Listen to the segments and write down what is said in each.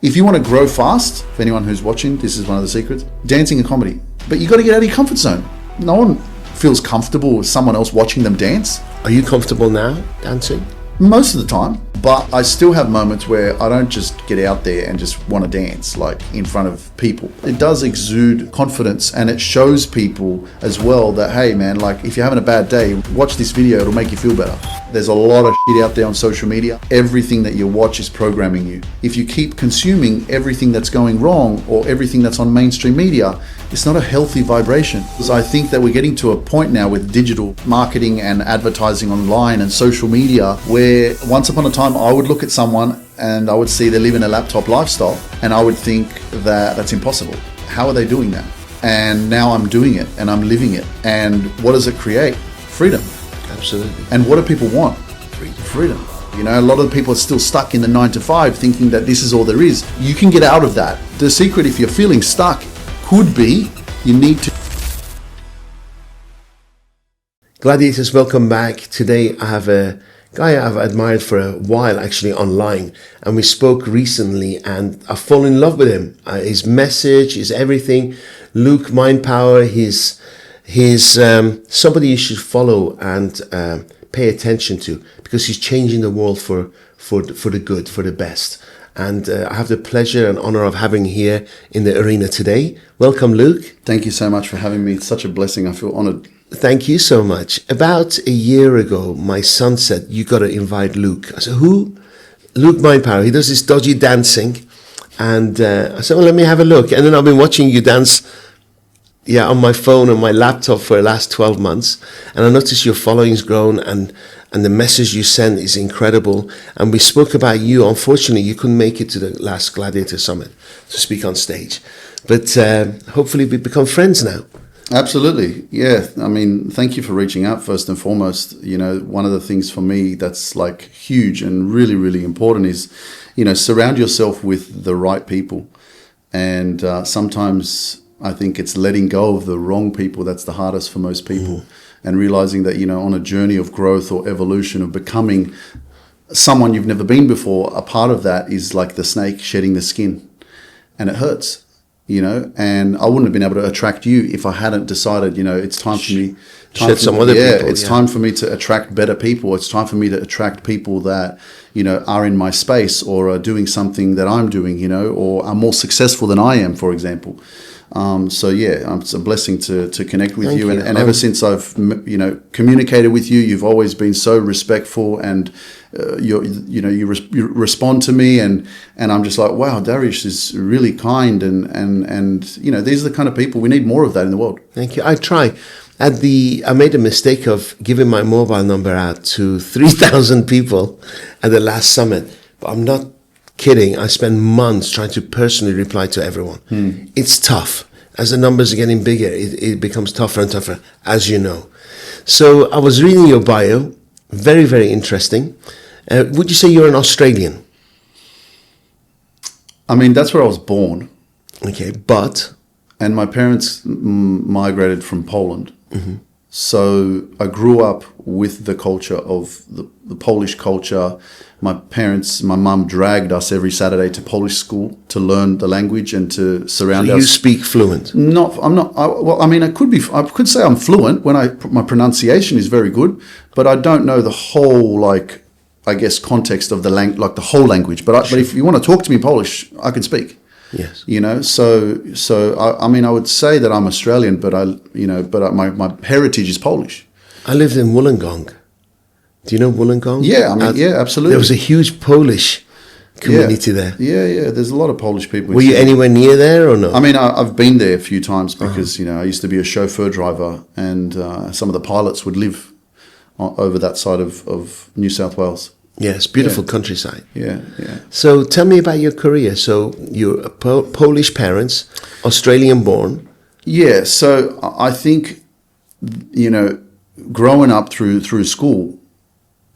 If you want to grow fast, for anyone who's watching, this is one of the secrets, dancing and comedy. But you got to get out of your comfort zone. No one feels comfortable with someone else watching them dance. Are you comfortable now dancing? Most of the time, but I still have moments where I don't just get out there and just want to dance like in front of people. It does exude confidence, and it shows people as well that, hey man, like if you're having a bad day, watch this video, it'll make you feel better. There's a lot of shit out there on social media. Everything that you watch is programming you. If you keep consuming everything that's going wrong or everything that's on mainstream media, it's not a healthy vibration. Because I think that we're getting to a point now with digital marketing and advertising online and social media where once upon a time I would look at someone and I would see they live in a laptop lifestyle and I would think that that's impossible. How are they doing that? And now I'm doing it and I'm living it. And what does it create? Freedom. Absolutely. And what do people want? Freedom. You know, a lot of people are still stuck in the 9 to 5 thinking that this is all there is. You can get out of that. The secret, if you're feeling stuck, could be you need to. Gladiators, welcome back. Today I have a guy I've admired for a while, actually online, and we spoke recently and I've fallen in love with him. His message, his everything. Luke Mindpower, he's somebody you should follow and pay attention to, because he's changing the world for the good, for the best. And I have the pleasure and honor of having here in the arena today. Welcome, Luke. Thank you so much for having me. It's such a blessing. I feel honored. Thank you so much. About a year ago, my son said, you got to invite Luke. I said, who? Luke Mindpower. He does this dodgy dancing. And I said, well, let me have a look. And then I've been watching you dance on my phone and my laptop for the last 12 months. And I noticed your following's grown and the message you send is incredible. And we spoke about you. Unfortunately, you couldn't make it to the last Gladiator Summit to speak on stage. But hopefully we become friends now. Absolutely. Yeah. I mean, thank you for reaching out first and foremost. You know, one of the things for me that's like huge and really, really important is, you know, surround yourself with the right people. And sometimes I think it's letting go of the wrong people that's the hardest for most people. And realizing that, you know, on a journey of growth or evolution of becoming someone you've never been before, a part of that is like the snake shedding the skin, and it hurts, you know, and I wouldn't have been able to attract you if I hadn't decided, you know, it's time for me. It's time for me to attract better people. It's time for me to attract people that, you know, are in my space or are doing something that I'm doing, you know, or are more successful than I am, for example. So yeah, it's a blessing to connect with you. And ever since I've, you know, communicated with you, you've always been so respectful, and you respond to me, and I'm just like, wow, Dariush is really kind, and you know, these are the kind of people we need more of that in the world. Thank you. I try. I made a mistake of giving my mobile number out to 3,000 people at the last summit, but I'm not kidding. I spent months trying to personally reply to everyone. It's tough. As the numbers are getting bigger, it becomes tougher and tougher, as you know. So I was reading your bio. Very, very interesting. Would you say you're an Australian? I mean, that's where I was born. Okay, but? And my parents migrated from Poland. So I grew up with the culture of the Polish culture. My mum dragged us every Saturday to Polish school to learn the language and to surround us. You speak fluent? I could say I'm fluent when my pronunciation is very good, but I don't know the whole, like, I guess, context of the like the whole language. But if you want to talk to me Polish, I can speak. Yes. You know, so I mean, I would say that I'm Australian, but my heritage is Polish. I lived in Wollongong. Do you know Wollongong? Yeah, I mean, yeah, absolutely. There was a huge Polish community there. Yeah. There's a lot of Polish people. Were you anywhere near there or no? I mean, I've been there a few times because, you know, I used to be a chauffeur driver, and some of the pilots would live over that side of New South Wales. Yes, beautiful countryside. Yeah. So tell me about your career. So you're Polish parents, Australian born. Yeah, so I think, you know, growing up through school,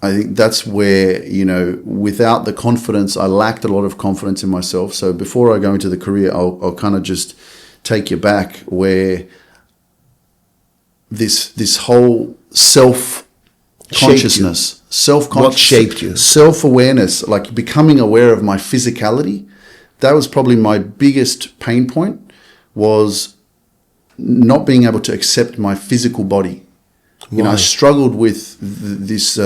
I think that's where, you know, without the confidence, I lacked a lot of confidence in myself. So before I go into the career, I'll kind of just take you back where this whole self-consciousness, What shaped you? self-awareness, like becoming aware of my physicality that was probably my biggest pain point, was not being able to accept my physical body. You know, I struggled with this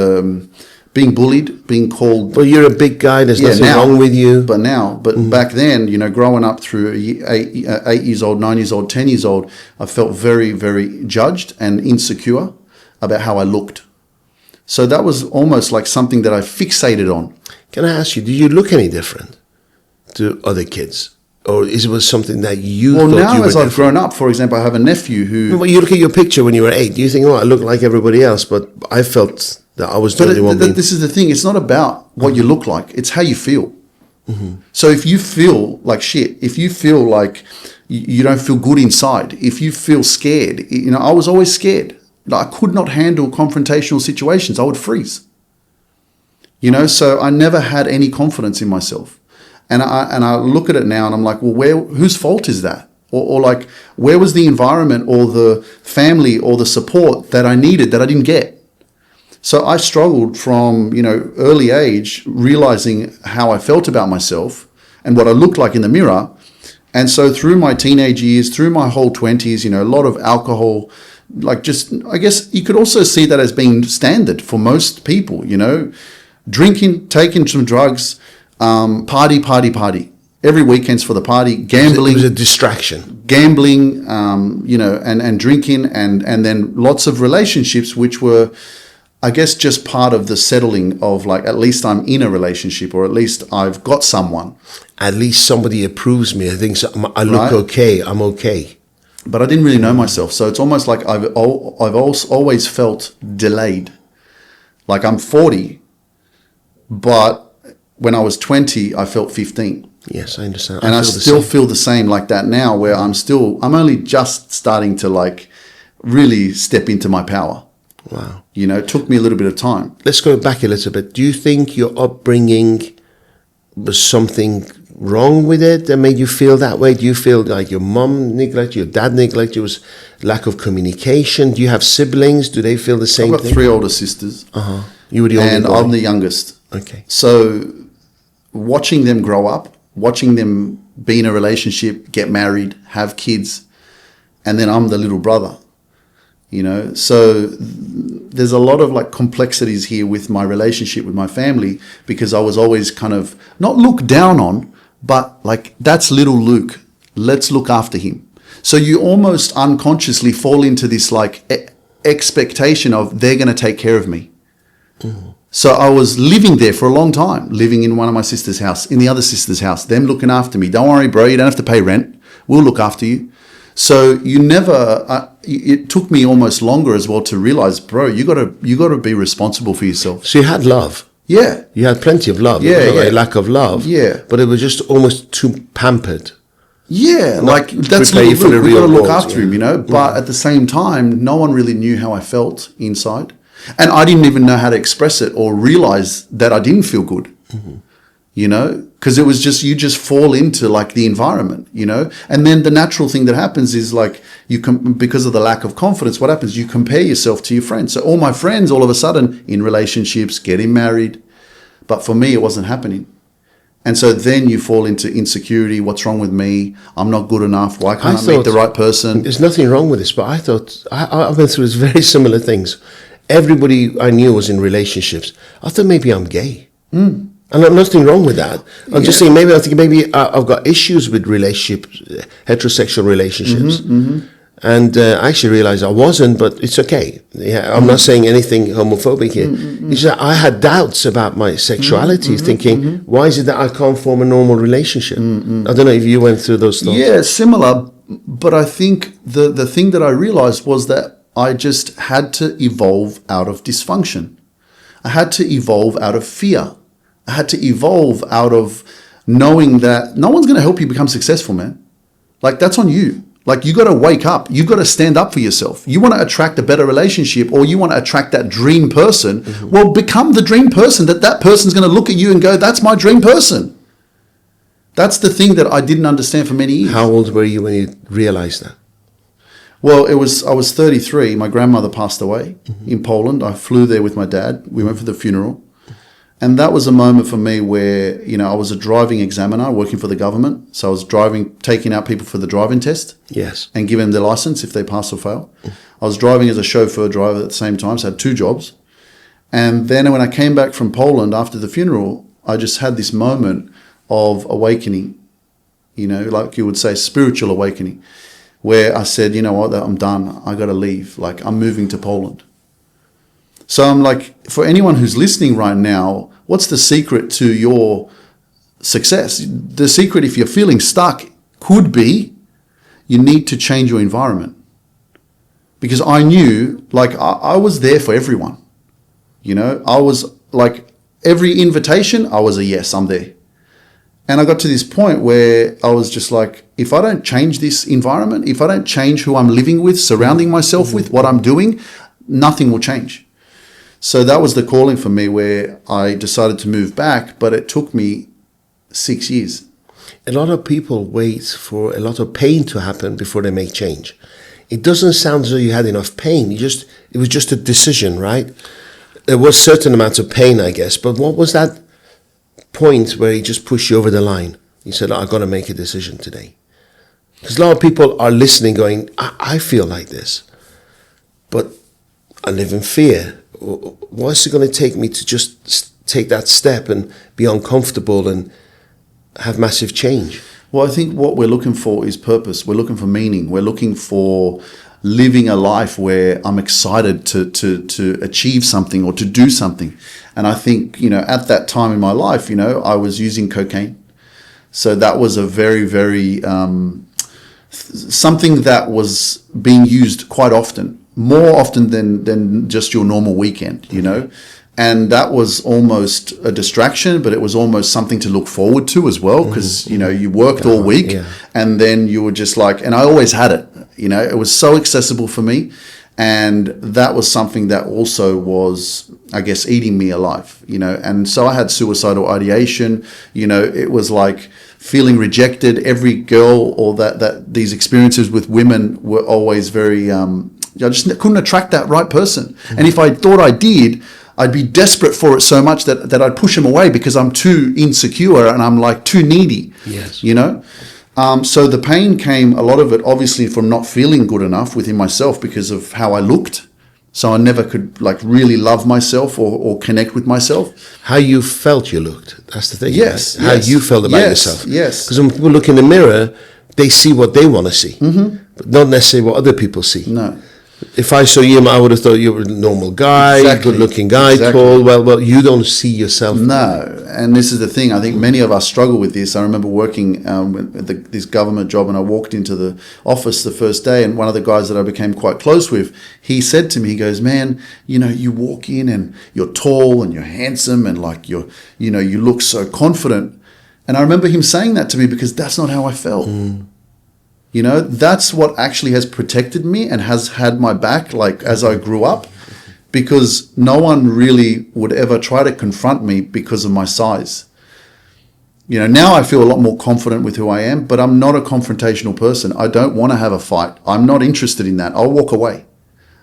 being bullied, being called. Well, you're a big guy. There's nothing wrong with you. But back then, you know, growing up through 8 years old, 9 years old, 10 years old, I felt very, very judged and insecure about how I looked. So that was almost like something that I fixated on. Can I ask you, do you look any different to other kids? Or is it something that you thought now, you were as I've different? grown up, for example, I have a nephew who... Well, you look at your picture when you were 8. Do you think, oh, I look like everybody else? But I felt that I was the only one being... This is the thing. It's not about what you look like. It's how you feel. So if you feel like shit, if you feel like you don't feel good inside, if you feel scared, you know, I was always scared. Like, I could not handle confrontational situations. I would freeze. You know, so I never had any confidence in myself. And I look at it now and I'm like, well, whose fault is that? Or like, where was the environment or the family or the support that I needed that I didn't get? So I struggled from, you know, early age, realizing how I felt about myself and what I looked like in the mirror. And so through my teenage years, through my whole 20s, you know, a lot of alcohol, like just, I guess you could also see that as being standard for most people, you know, drinking, taking some drugs, party. Every weekend's for the party, gambling. It was a distraction. Gambling, you know, and drinking, and then lots of relationships, which were, I guess, just part of the settling of like, at least I'm in a relationship, or at least I've got someone. At least somebody approves me. I think so. I look okay. I'm okay. But I didn't really know myself. So it's almost like I've always felt delayed. Like I'm 40, but when I was 20, I felt 15. Yes, I understand. And I still feel the same like that now, where I'm only just starting to like really step into my power. Wow. You know, it took me a little bit of time. Let's go back a little bit. Do you think your upbringing was something wrong with it that made you feel that way? Do you feel like your mum neglected you, your dad neglected you, was lack of communication? Do you have siblings? Do they feel the same I've got thing? 3 older sisters. You were the only and boy. I'm the youngest. Okay. So watching them grow up, watching them be in a relationship, get married, have kids, and then I'm the little brother, you know. So there's a lot of like complexities here with my relationship with my family, because I was always kind of not looked down on, but like, that's little Luke, let's look after him. So you almost unconsciously fall into this like expectation of they're going to take care of me. So I was living there for a long time, living in one of my sister's house, in the other sister's house, them looking after me. Don't worry, bro, you don't have to pay rent. We'll look after you. So you never, it took me almost longer as well to realize, bro, you gotta be responsible for yourself. So you had love. Yeah. You had plenty of love. Yeah, There was yeah. a lack of love. Yeah. But it was just almost too pampered. Yeah, like that's prepare you for the we real gotta look world, after him, you know. But at the same time, no one really knew how I felt inside. And I didn't even know how to express it or realize that I didn't feel good, you know, because it was just, you just fall into like the environment, you know. And then the natural thing that happens is like because of the lack of confidence, what happens? You compare yourself to your friends. So all my friends all of a sudden in relationships, getting married. But for me, it wasn't happening. And so then you fall into insecurity. What's wrong with me? I'm not good enough. Why can't I meet the right person? There's nothing wrong with this, but I thought, I went through very similar things. Everybody I knew was in relationships. I thought maybe I'm gay. And there's nothing wrong with that. I'm just saying, maybe I've got issues with relationships, heterosexual relationships. And I actually realized I wasn't, but it's okay. Yeah, I'm not saying anything homophobic here. It's just I had doubts about my sexuality, thinking, why is it that I can't form a normal relationship? I don't know if you went through those thoughts. Yeah, similar. But I think the thing that I realized was that I just had to evolve out of dysfunction. I had to evolve out of fear. I had to evolve out of knowing that no one's going to help you become successful, man. Like, that's on you. Like, you got to wake up. You got to stand up for yourself. You want to attract a better relationship, or you want to attract that dream person. Well, become the dream person that person's going to look at you and go, that's my dream person. That's the thing that I didn't understand for many years. How old were you when you realized that? Well, I was 33. My grandmother passed away in Poland. I flew there with my dad. We went for the funeral. And that was a moment for me where, I was a driving examiner working for the government. So I was taking out people for the driving test. Yes. And giving them their license if they pass or fail. I was driving as a chauffeur driver at the same time, so I had 2 jobs. And then when I came back from Poland after the funeral, I just had this moment of awakening, like you would say, spiritual awakening, where I said, you know what, I'm done. I got to leave. Like, I'm moving to Poland. So I'm like, for anyone who's listening right now, what's the secret to your success? The secret, if you're feeling stuck, could be you need to change your environment. Because I knew, like, I was there for everyone. I was like, every invitation, I was a yes, I'm there. And I got to this point where I was just like, if I don't change this environment, if I don't change who I'm living with, surrounding myself with, what I'm doing, nothing will change. So that was the calling for me, where I decided to move back, but it took me 6 years. A lot of people wait for a lot of pain to happen before they make change. It doesn't sound as though you had enough pain. It was just a decision, right? There was certain amounts of pain, I guess, but what was that point where he just pushed you over the line? You said, I've got to make a decision today. Because a lot of people are listening going, I feel like this, but I live in fear. What's it going to take me to just take that step and be uncomfortable and have massive change? Well, I think what we're looking for is purpose. We're looking for meaning. We're looking for living a life where I'm excited to achieve something or to do something. And I think, at that time in my life, I was using cocaine. So that was a very, very, something that was being used quite often. More often than just your normal weekend, and that was almost a distraction, but it was almost something to look forward to as well, because you worked all week, and then you were just like, and I always had it, it was so accessible for me, and that was something that also was, I guess, eating me alive, and so I had suicidal ideation, it was like feeling rejected. Every girl or that these experiences with women were always very I just couldn't attract that right person. And if I thought I did, I'd be desperate for it so much that I'd push him away because I'm too insecure and I'm like too needy. Yes. So the pain came, a lot of it obviously from not feeling good enough within myself because of how I looked. So I never could like really love myself or connect with myself. How you felt you looked. That's the thing. Yes. Right? How you felt about yourself. Yes. Because when people look in the mirror, they see what they want to see, but not necessarily what other people see. No. If I saw you, I would have thought you were a normal guy, good-looking guy, tall. Well, you don't see yourself. No, and this is the thing. I think many of us struggle with this. I remember working at this government job, and I walked into the office the first day, and one of the guys that I became quite close with, he said to me, he goes, "Man, you walk in and you're tall and you're handsome and like you look so confident." And I remember him saying that to me because that's not how I felt. That's what actually has protected me and has had my back, like as I grew up, because no one really would ever try to confront me because of my size. Now I feel a lot more confident with who I am, but I'm not a confrontational person. I don't want to have a fight. I'm not interested in that. I'll walk away.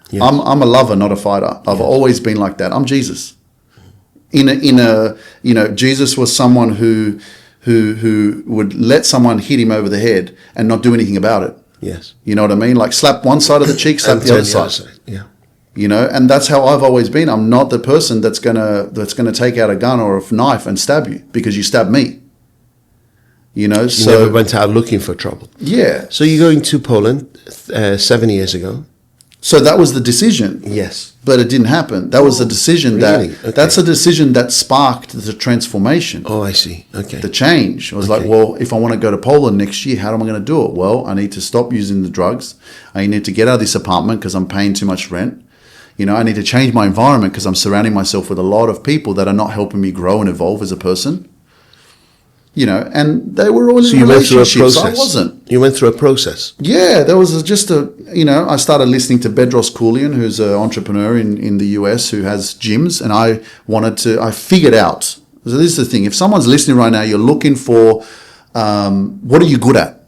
Yes. I'm a lover, not a fighter. I've always been like that. I'm Jesus. Jesus was someone who would let someone hit him over the head and not do anything about it. Yes. You know what I mean? Like slap one side of the cheek, slap the other side. Yeah. And that's how I've always been. I'm not the person that's gonna take out a gun or a knife and stab you because you stabbed me. You never went out looking for trouble. Yeah. So you're going to Poland 7 years ago. So that was the decision. Yes. But it didn't happen. That was the decision really? Okay. That's a decision that sparked the transformation. Oh, I see. Okay. The change. I was like, well, if I want to go to Poland next year, how am I going to do it? Well, I need to stop using the drugs. I need to get out of this apartment because I'm paying too much rent. I need to change my environment because I'm surrounding myself with a lot of people that are not helping me grow and evolve as a person. And they were all in relationships. I wasn't. You went through a process. Yeah, there was just I started listening to Bedros Keuilian, who's an entrepreneur in the US who has gyms, and I figured out, so this is the thing, if someone's listening right now, you're looking for, what are you good at?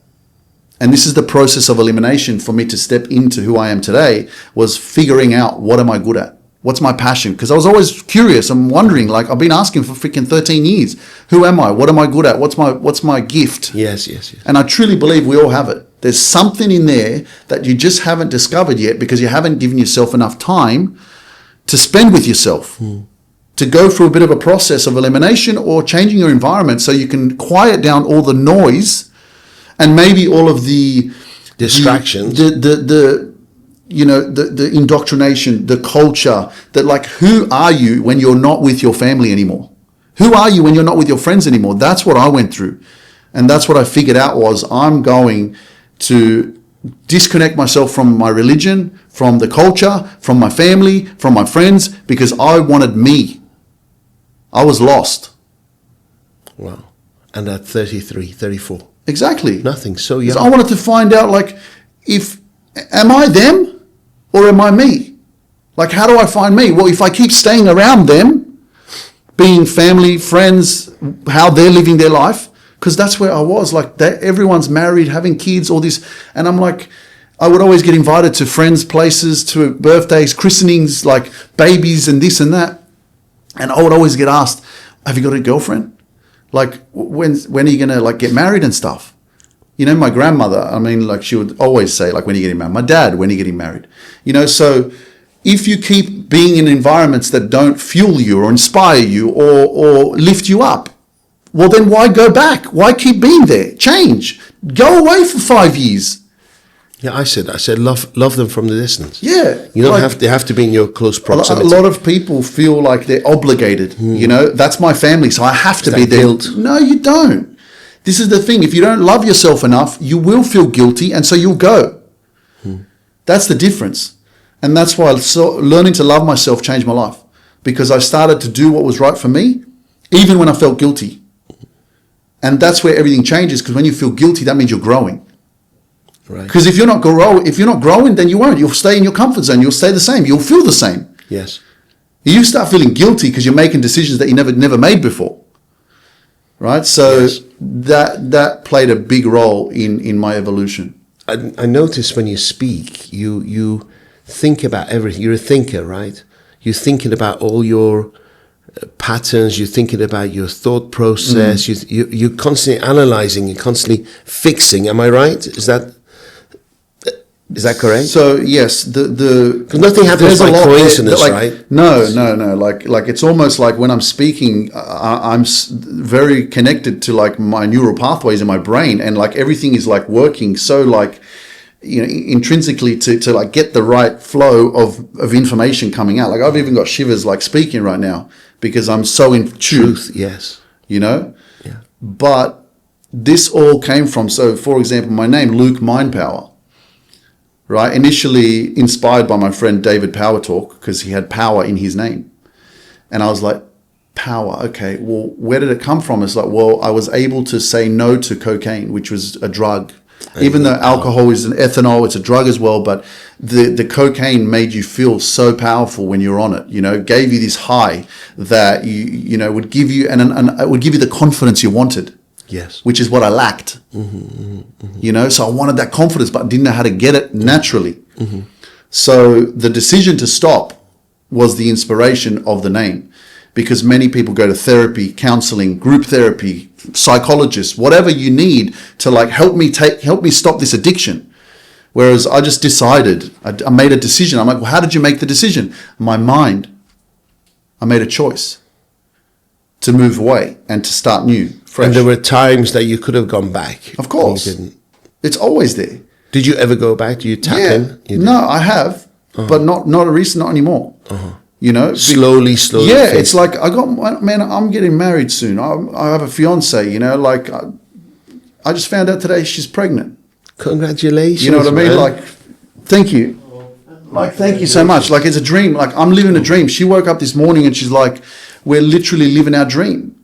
And this is the process of elimination for me to step into who I am today, was figuring out what am I good at? What's my passion? Because I was always curious. I'm wondering, like, I've been asking for freaking 13 years. Who am I? What am I good at? What's my gift? Yes. And I truly believe we all have it. There's something in there that you just haven't discovered yet because you haven't given yourself enough time to spend with yourself, to go through a bit of a process of elimination or changing your environment so you can quiet down all the noise and maybe all of the distractions, the indoctrination, the culture, that like, who are you when you're not with your family anymore? Who are you when you're not with your friends anymore? That's what I went through. And that's what I figured out was I'm going to disconnect myself from my religion, from the culture, from my family, from my friends, because I wanted me. I was lost. Wow. And at 33, 34. Exactly. Nothing, so young. I wanted to find out, like, am I them or am I me? Like, how do I find me? Well, if I keep staying around them, being family, friends, how they're living their life, because that's where I was. Like, everyone's married, having kids, all this. And I'm like, I would always get invited to friends' places, to birthdays, christenings, like babies and this and that. And I would always get asked, have you got a girlfriend? Like, when are you going to, like, get married and stuff? You know, my grandmother, I mean, like, she would always say, like, when are you getting married? My dad, when are you getting married? You know, so if you keep being in environments that don't fuel you or inspire you or lift you up, well, then why go back? Why keep being there? Change. Go away for 5 years. Yeah, I said, love them from the distance. Yeah. You don't they have to be in your close proximity. A lot of people feel like they're obligated. You know, that's my family, so I have to be there. Guilt? No, you don't. This is the thing. If you don't love yourself enough, you will feel guilty, and so you'll go. That's the difference. And that's why learning to love myself changed my life, because I started to do what was right for me, even when I felt guilty. And that's where everything changes, because when you feel guilty, that means you're growing. Right. Because if you're not growing, then you won't. You'll stay in your comfort zone. You'll stay the same. You'll feel the same. Yes. You start feeling guilty because you're making decisions that you never made before. Right? So yes. that played a big role in my evolution. I notice when you speak, you think about everything. You're a thinker, right? You're thinking about all your patterns. You're thinking about your thought process. You're constantly analyzing. You're constantly fixing. Am I right? Is that correct? So yes, because nothing happens by coincidence, right? No. Like it's almost like when I'm speaking, I'm very connected to like my neural pathways in my brain, and like everything is like working so like, you know, intrinsically to like get the right flow of information coming out. Like I've even got shivers like speaking right now because I'm so in truth. Yes. You know. Yeah. But this all came from, so for example, my name Luke Mindpower. Right, initially inspired by my friend David Power Talk, because he had power in his name. And I was like, power, okay, well, where did it come from? It's like, well, I was able to say no to cocaine, which was a drug. Even though alcohol is an ethanol, it's a drug as well, but the cocaine made you feel so powerful when you're on it, you know, gave you this high that you know would give you and it would give you the confidence you wanted. Yes. Which is what I lacked. You know, so I wanted that confidence, but I didn't know how to get it naturally. So the decision to stop was the inspiration of the name, because many people go to therapy, counseling, group therapy, psychologists, whatever you need to like help me stop this addiction. Whereas I just decided, I made a decision. I'm like, well, how did you make the decision? My mind. I made a choice to move away and to start new, fresh. And there were times that you could have gone back. Of course. You didn't. It's always there. Did you ever go back? Do you tap in? No, I have, but not anymore. You know? Slowly. Yeah, it's like I'm getting married soon. I have a fiancée, you know, like I just found out today she's pregnant. Congratulations. You know what I mean? Man. Like, thank you. Like, thank you so much. Like, it's a dream. Like, I'm living a dream. She woke up this morning and she's like, we're literally living our dream.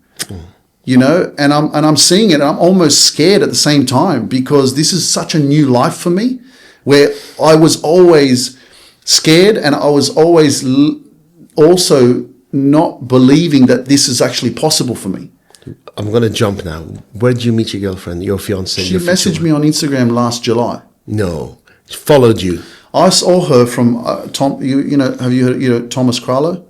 You know, and I'm seeing it, and I'm almost scared at the same time, because this is such a new life for me, where I was always scared, and I was always also not believing that this is actually possible for me. I'm going to jump now. Where did you meet your girlfriend, your fiancée? She messaged me on Instagram last July. No. She followed you. I saw her from Tom. You know, have you heard Thomas Crowlow?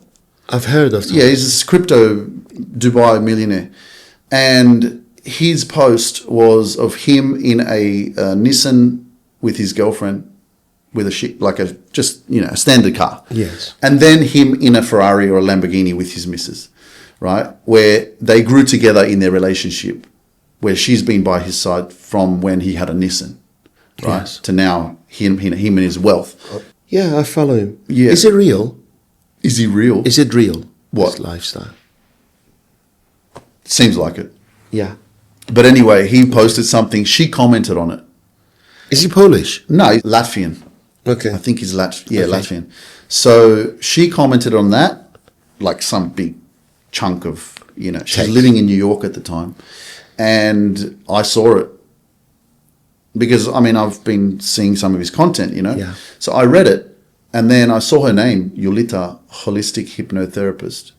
I've heard of. Yeah, he's a crypto Dubai millionaire, and his post was of him in a Nissan with his girlfriend, with a standard car. Yes. And then him in a Ferrari or a Lamborghini with his missus, right? Where they grew together in their relationship, where she's been by his side from when he had a Nissan, right? Yes. To now him and his wealth. Yeah, I follow him. Yeah. Is it real? Is he real? Is it real? What? His lifestyle. Seems like it. Yeah. But anyway, he posted something. She commented on it. Is he Polish? No, he's Latvian. Okay. I think he's Okay. Latvian. So she commented on that, like some big chunk of, she's Text. living in New York at the time. And I saw it because, I've been seeing some of his content, Yeah. So I read it, and then I saw her name, Yulita, holistic hypnotherapist.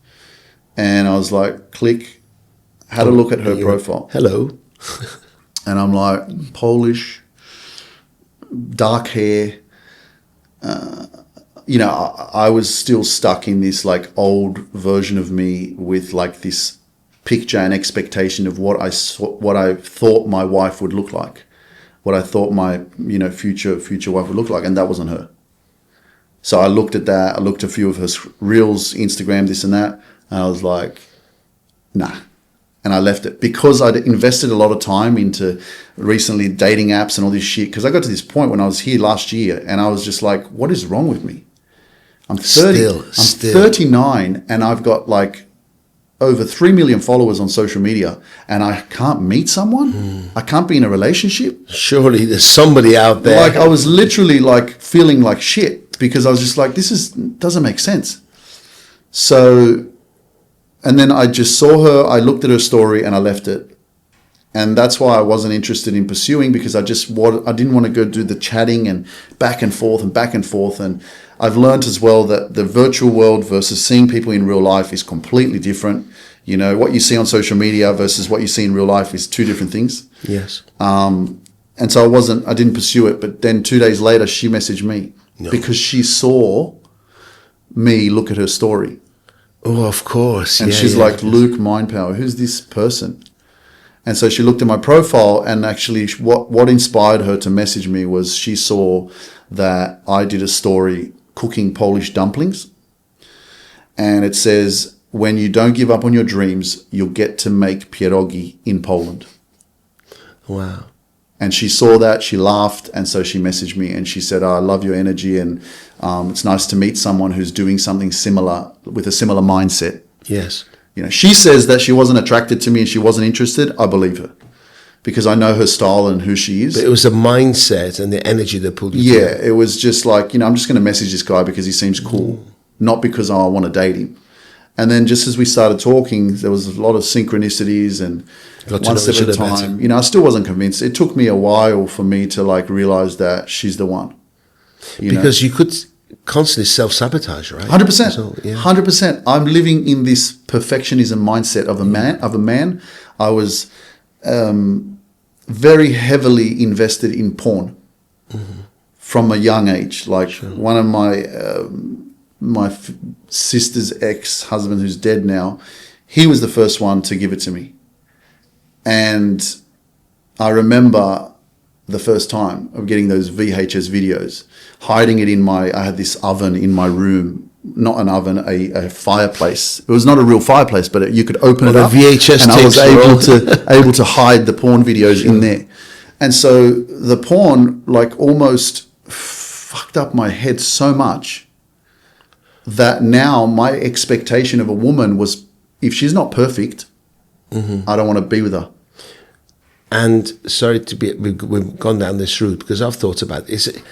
And I was like, click, had a look at her profile. Hello. And I'm like, Polish, dark hair. I was still stuck in this like old version of me with like this picture and expectation of what I thought my wife would look like, what I thought my future wife would look like, and that wasn't her. So I looked at that. I looked at a few of her reels, Instagram, this and that, and I was like, nah. And I left it because I'd invested a lot of time into recently dating apps and all this shit. Because I got to this point when I was here last year and I was just like, what is wrong with me? I'm 30. Still. I'm 39 and I've got like over 3 million followers on social media and I can't meet someone. I can't be in a relationship. Surely there's somebody out there. Like I was literally like feeling like shit because I was just like, doesn't make sense. So... And then I just saw her, I looked at her story and I left it. And that's why I wasn't interested in pursuing because I didn't want to go do the chatting and back and forth. And I've learned as well that the virtual world versus seeing people in real life is completely different. What you see on social media versus what you see in real life is two different things. Yes. And so I didn't pursue it. But then 2 days later, she messaged me because she saw me look at her story. Oh, of course. And she's like, Luke Mindpower, who's this person? And so she looked at my profile and actually what inspired her to message me was she saw that I did a story cooking Polish dumplings. And it says, when you don't give up on your dreams, you'll get to make pierogi in Poland. Wow. And she saw that, she laughed, and so she messaged me and she said, I love your energy and it's nice to meet someone who's doing something similar, with a similar mindset. Yes. She says that she wasn't attracted to me and she wasn't interested. I believe her because I know her style and who she is. But it was the mindset and the energy that pulled you Yeah, through. it was just like, I'm just going to message this guy because he seems cool, not because I want to date him. And then just as we started talking, there was a lot of synchronicities and one step at a time. I still wasn't convinced. It took me a while for me to like realize that she's the one. Because you could constantly self-sabotage, right? 100%. So, yeah. 100%. I'm living in this perfectionism mindset of a man. I was very heavily invested in porn from a young age. Like one of my sister's ex-husband who's dead now, he was the first one to give it to me. And I remember the first time of getting those VHS videos, hiding it I had this oven in my room, not an oven, a fireplace. It was not a real fireplace, but you could open it up. VHS and I was able to hide the porn videos in there. And so the porn like almost fucked up my head so much that now my expectation of a woman was, if she's not perfect, I don't want to be with her. And sorry we've gone down this route because I've thought about it.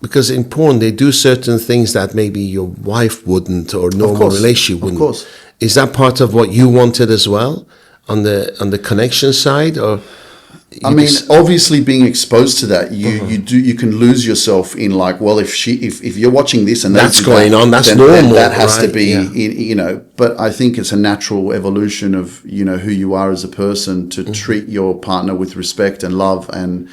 Because in porn they do certain things that maybe your wife wouldn't or normal relationship wouldn't. Of course. Is that part of what you wanted as well on the connection side, or? I mean, obviously, being exposed to that, you can lose yourself in like, well, if you're watching this and that's going on, that's normal. Then that has to be, yeah. But I think it's a natural evolution of who you are as a person to treat your partner with respect and love, and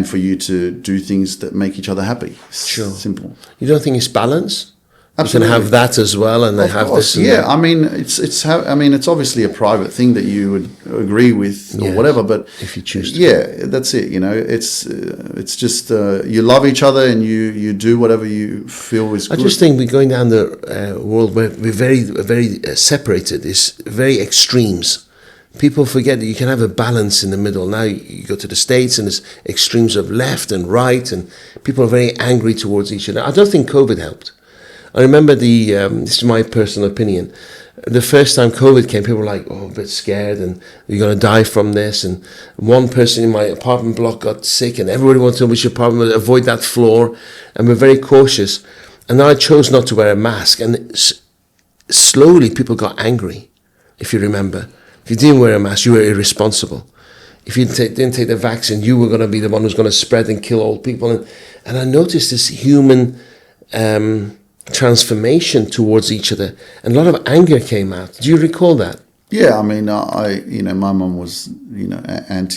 for you to do things that make each other happy. Sure, simple. You don't think it's balance? Absolutely. You can have that as well, and they have this. Yeah, I mean, it's obviously a private thing that you would agree with or whatever. But if you choose to, that's it. It's just you love each other and you do whatever you feel is good. I just think we're going down the world where we're very, very separated. It's very extremes. People forget that you can have a balance in the middle. Now you go to the States and there's extremes of left and right, and people are very angry towards each other. I don't think COVID helped. I remember this is my personal opinion, the first time COVID came, people were like, a bit scared and you're going to die from this. And one person in my apartment block got sick and everybody wanted to know which apartment, avoid that floor. And we're very cautious. And I chose not to wear a mask. And slowly people got angry, if you remember. If you didn't wear a mask, you were irresponsible. If you didn't take the vaccine, you were going to be the one who's going to spread and kill old people. And I noticed this human transformation towards each other, and a lot of anger came out. Do you recall that? Yeah, I mean, my mum was, don't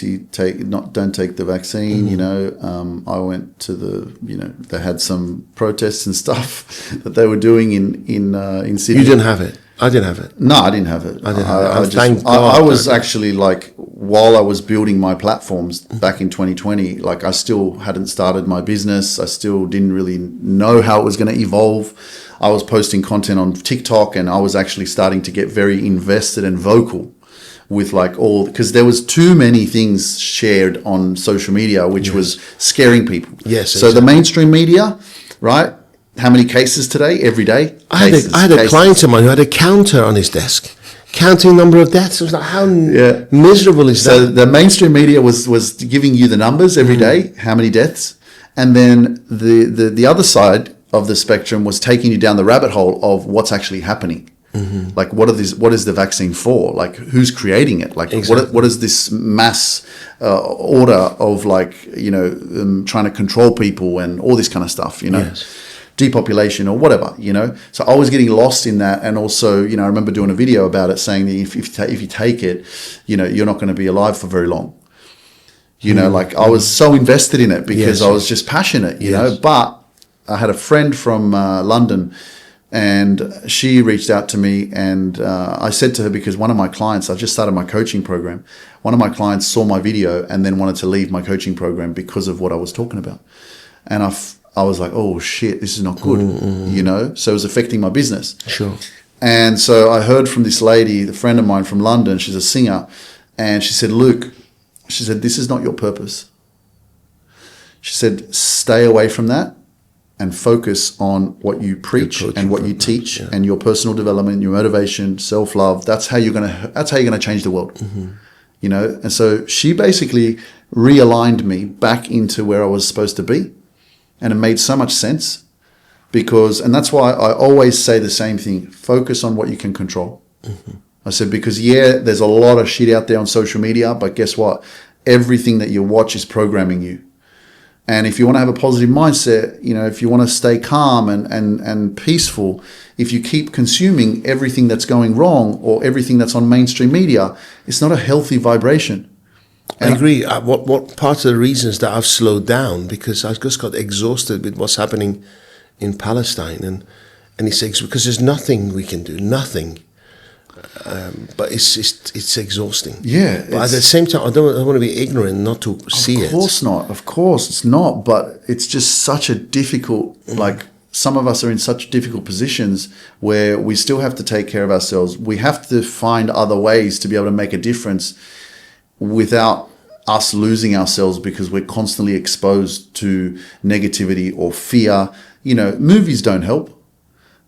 take the vaccine. I went to they had some protests and stuff that they were doing in Sydney. You didn't have it. I didn't have it. No, I didn't have it. Thank God. I was actually like, while I was building my platforms back in 2020, like I still hadn't started my business. I still didn't really know how it was going to evolve. I was posting content on TikTok, and I was actually starting to get very invested and vocal with because there was too many things shared on social media, which was scaring people. Yes. So the mainstream media, right? How many cases today? Every day? I had a client of mine who had a counter on his desk, counting number of deaths. I was like, how miserable is that? So the mainstream media was giving you the numbers every day, how many deaths, and then the other side of the spectrum was taking you down the rabbit hole of what's actually happening. Mm-hmm. Like, what is the vaccine for? Like, who's creating it? Like, exactly. what is this mass order of trying to control people and all this kind of stuff, Yes. Depopulation or whatever, So I was getting lost in that, and also, I remember doing a video about it, saying that if you take it, you're not going to be alive for very long. I was so invested in it because I was just passionate, know. But I had a friend from London, and she reached out to me, and I said to her, because one of my clients, I just started my coaching program. One of my clients saw my video and then wanted to leave my coaching program because of what I was talking about, and I was like, oh shit, this is not good, So it was affecting my business. Sure. And so I heard from this lady, a friend of mine from London, she's a singer, and she said, Luke, she said, this is not your purpose. She said, stay away from that and focus on what you preach and what you teach and your personal development, your motivation, self-love. That's how you're gonna change the world. Mm-hmm. And so she basically realigned me back into where I was supposed to be. And it made so much sense and that's why I always say the same thing, focus on what you can control. Mm-hmm. I said, because there's a lot of shit out there on social media, but guess what? Everything that you watch is programming you. And if you want to have a positive mindset, if you want to stay calm and peaceful, if you keep consuming everything that's going wrong or everything that's on mainstream media, it's not a healthy vibration. I agree. What part of the reasons that I've slowed down, because I've just got exhausted with what's happening in Palestine, and he says, because there's nothing we can do, nothing. But it's exhausting. Yeah. But at the same time, I don't want to be ignorant not to see it. Of course not. Of course it's not. But it's just such a difficult, some of us are in such difficult positions where we still have to take care of ourselves. We have to find other ways to be able to make a difference without us losing ourselves because we're constantly exposed to negativity or fear. Movies don't help.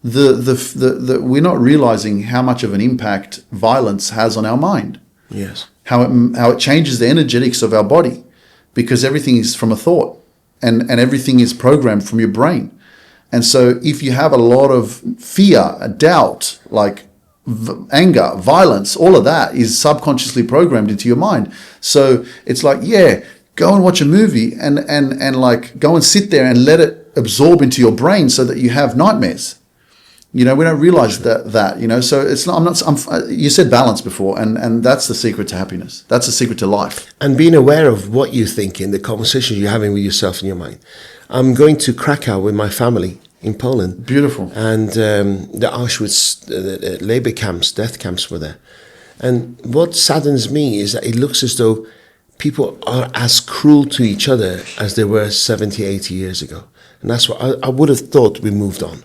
We're not realizing how much of an impact violence has on our mind. Yes. How it changes the energetics of our body, because everything is from a thought and everything is programmed from your brain. And so if you have a lot of fear, a doubt, anger, violence, all of that is subconsciously programmed into your mind. So it's like, yeah, go and watch a movie and like go and sit there and let it absorb into your brain so that you have nightmares. You know, we don't realize that, you know, so it's not, you said balance before, and that's the secret to happiness. That's the secret to life. And being aware of what you think in the conversation you're having with yourself in your mind. I'm going to Krakow with my family in Poland. Beautiful. And the Auschwitz, the labor camps, death camps were there. And what saddens me is that it looks as though people are as cruel to each other as they were 70, 80 years ago. And that's what I would have thought we moved on.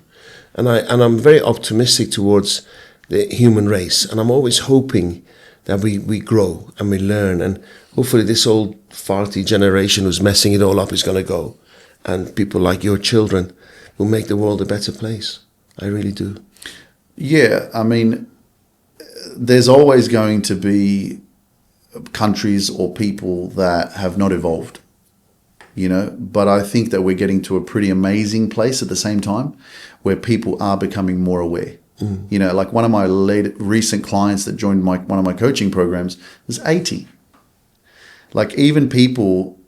And I'm very optimistic towards the human race. And I'm always hoping that we grow and we learn. And hopefully this old farty generation who's messing it all up is going to go. And people like your children will make the world a better place. I really do. Yeah, I mean, there's always going to be countries or people that have not evolved, you know, but I think that we're getting to a pretty amazing place at the same time where people are becoming more aware. You know, like one of my recent clients that joined one of my coaching programs was 80. Like even people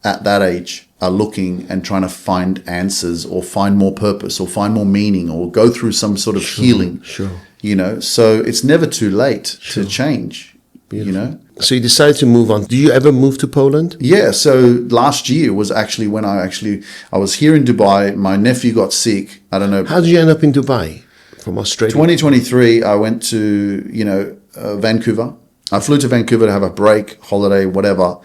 at that age are looking and trying to find answers or find more purpose or find more meaning or go through some sort of healing. Sure. You know, so it's never too late to change. Beautiful. You know. So you decided to move on. Do you ever move to Poland? Yeah. So last year was actually when I was here in Dubai. My nephew got sick. I don't know. How did you end up in Dubai from Australia? 2023, I went to, you know, Vancouver. I flew to Vancouver to have a break, holiday, whatever.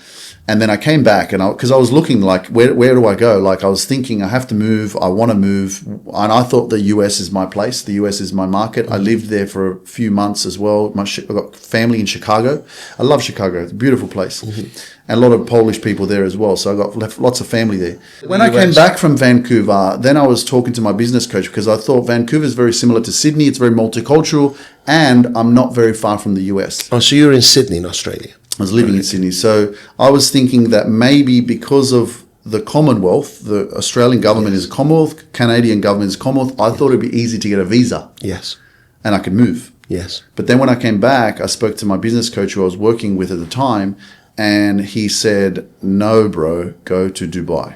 And then I came back because I was looking like, where do I go? Like I was thinking, I have to move. I want to move. And I thought the US is my place. The US is my market. I lived there for a few months as well. I've got family in Chicago. I love Chicago. It's a beautiful place. And a lot of Polish people there as well. So I got lots of family there. When I came back from Vancouver, then I was talking to my business coach because I thought Vancouver is very similar to Sydney. It's very multicultural and I'm not very far from the US. Oh, so you're in Sydney in Australia. I was living in Sydney. So I was thinking that maybe because of the Commonwealth, the Australian government is Commonwealth, Canadian government is Commonwealth, I thought it'd be easy to get a visa. Yes. And I could move. Yes. But then when I came back, I spoke to my business coach who I was working with at the time, and he said, no, bro, go to Dubai.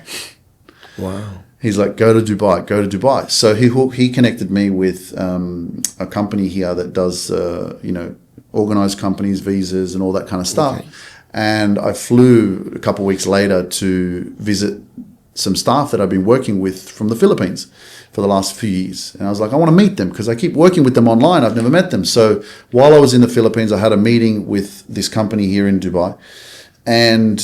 Wow. He's like, go to Dubai. So he connected me with a company here that does, you know, organized companies, visas and all that kind of stuff. Okay. And I flew a couple of weeks later to visit some staff that I've been working with from the Philippines for the last few years. And I was like, I want to meet them because I keep working with them online. I've never met them. So while I was in the Philippines, I had a meeting with this company here in Dubai. And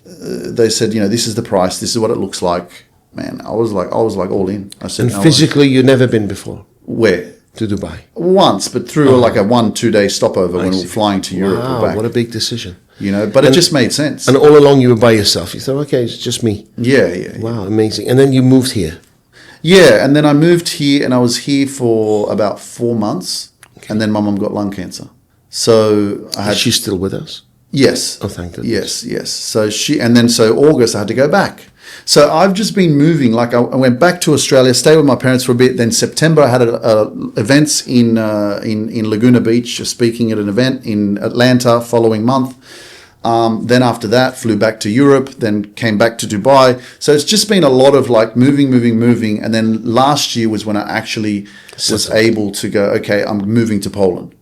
they said, you know, this is the price. This is what it looks like. Man, I was like all in. I said, and physically, you've never been before? Where? To Dubai. Once, but through like a 1-2 day stopover when we were flying to Europe or back. What a big decision. You know, but it just made sense. And all along you were by yourself. You thought, okay, it's just me. Yeah. Wow, amazing. And then you moved here. Yeah, and then I moved here and I was here for about 4 months. Okay. And then my mum got lung cancer. So Is she still with us? Yes. Oh, thank goodness. Yes. So so August I had to go back. So I've just been moving. Like I went back to Australia, stayed with my parents for a bit. Then September I had events in Laguna Beach, speaking at an event in Atlanta. Following month, then after that flew back to Europe. Then came back to Dubai. So it's just been a lot of like moving. And then last year was when I actually was able to go. Okay, I'm moving to Poland.